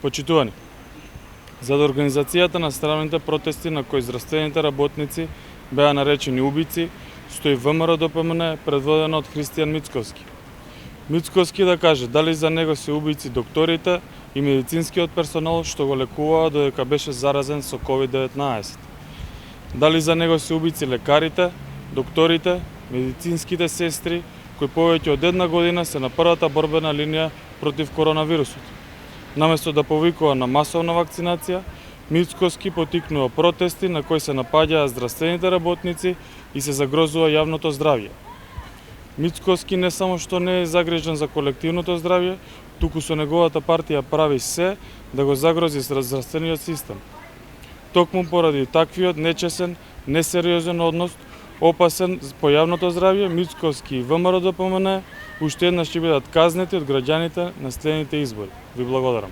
Почитувани, за да организацијата на странните протести на кои здравствените работници беа наречени убици, стои ВМРО ДПМН предводено од Христијан Мицковски. Мицковски да каже дали за него се убици докторите и медицинскиот персонал што го лекуваа додека беше заразен со COVID-19. Дали за него се убици лекарите, докторите, медицинските сестри, кои повеќе од една година се на првата борбена линија против коронавирусот. Наместо да повикува на масовна вакцинација, Мицковски потикнува протести на кои се напаѓаат здравствените работници и се загрозува јавното здравје. Мицковски не само што не е загрижен за колективното здравје, туку со неговата партија прави се да го загрози здравствениот систем. Токму поради таквиот нечесен, несериозен однос, опасен по јавното здравје, Мицковски и ВМРО ДПМН уште еднаш ќе бидат казнети од граѓаните на следните избори. Ви благодарам.